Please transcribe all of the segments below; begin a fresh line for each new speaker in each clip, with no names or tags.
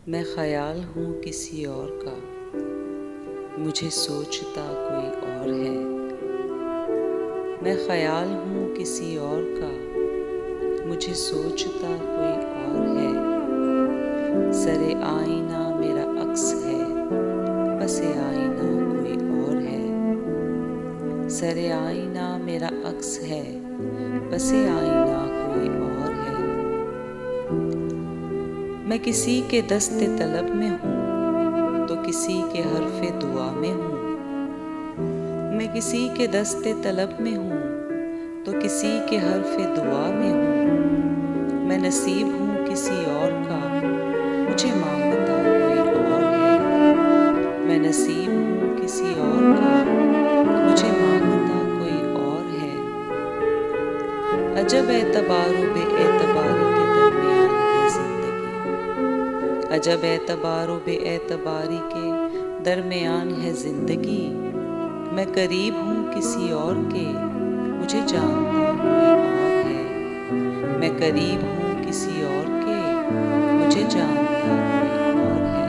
میں خیال ہوں کسی اور کا، مجھے سوچتا کوئی اور ہے۔ میں خیال ہوں کسی اور کا، مجھے سوچتا کوئی اور ہے۔ سر آئینہ میرا عکس ہے، پس آئینہ کوئی اور ہے۔ سر آئینہ میرا عکس ہے، پس آئینہ کوئی اور ہے۔ میں کسی کے دست طلب میں ہوں تو کسی کے حرف دعا میں ہوں۔ میں کسی کے دست طلب میں ہوں تو کسی کے حرف دعا میں ہوں۔ میں نصیب ہوں کسی اور کا، مجھے مانگتا کوئی اور ہے۔ میں نصیب ہوں کسی اور کا، مجھے مانگتا کوئی اور ہے۔ عجب اعتبار و بے اعتباری کے درمیان ہے زندگی۔ عجب اعتبار و بے اعتباری کے درمیان ہے زندگی۔ میں قریب ہوں کسی اور کے، مجھے جانتا کوئی اور ہے۔ میں قریب ہوں کسی اور کے، مجھے جانتا کوئی اور ہے۔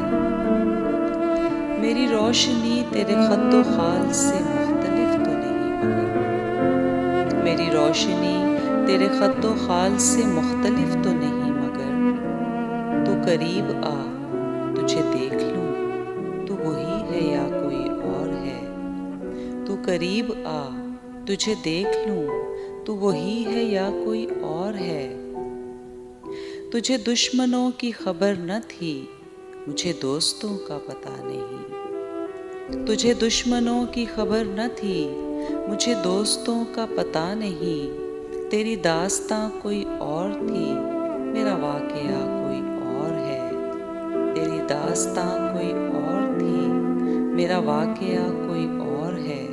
میری روشنی تیرے خط و خال سے مختلف تو نہیں مگر، میری روشنی تیرے خط و خال سے مختلف تو نہیں مگر، تو قریب آ تجھے دیکھ لوں تو وہی ہے یا کوئی اور ہے۔ تو قریب آ تجھے دیکھ لوں تو وہی ہے یا کوئی اور ہے۔ تجھے دشمنوں کی خبر نہ تھی، مجھے دوستوں کا پتہ نہیں۔ تجھے دشمنوں کی خبر نہ تھی، مجھے دوستوں کا پتہ نہیں۔ تیری داستاں کوئی اور تھی، میرا واقعہ کوئی اور ہے۔ تیری داستاں کوئی اور تھی، میرا واقعہ کوئی اور ہے۔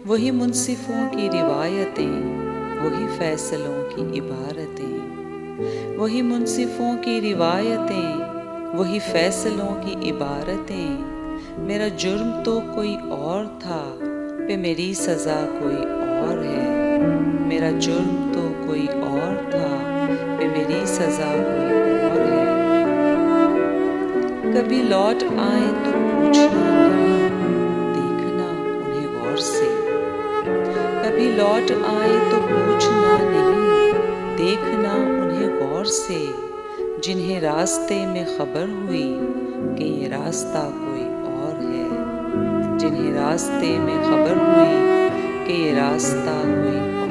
وہی منصفوں کی روایتیں، وہی فیصلوں کی عبارتیں۔ وہی منصفوں کی روایتیں، وہی فیصلوں کی عبارتیں۔ میرا جرم تو کوئی اور تھا، پہ میری سزا کوئی اور ہے۔ میرا جرم تو کوئی اور تھا، پہ میری سزا کوئی اور ہے۔ کبھی لوٹ آئیں تو پوچھنا نہیں، دیکھنا انہیں غور سے۔ کبھی لوٹ آئیں تو پوچھنا نہیں، دیکھنا انہیں غور سے۔ جنہیں راستے میں خبر ہوئی کہ یہ راستہ کوئی اور ہے۔ جنہیں راستے میں خبر ہوئی کہ یہ راستہ کوئی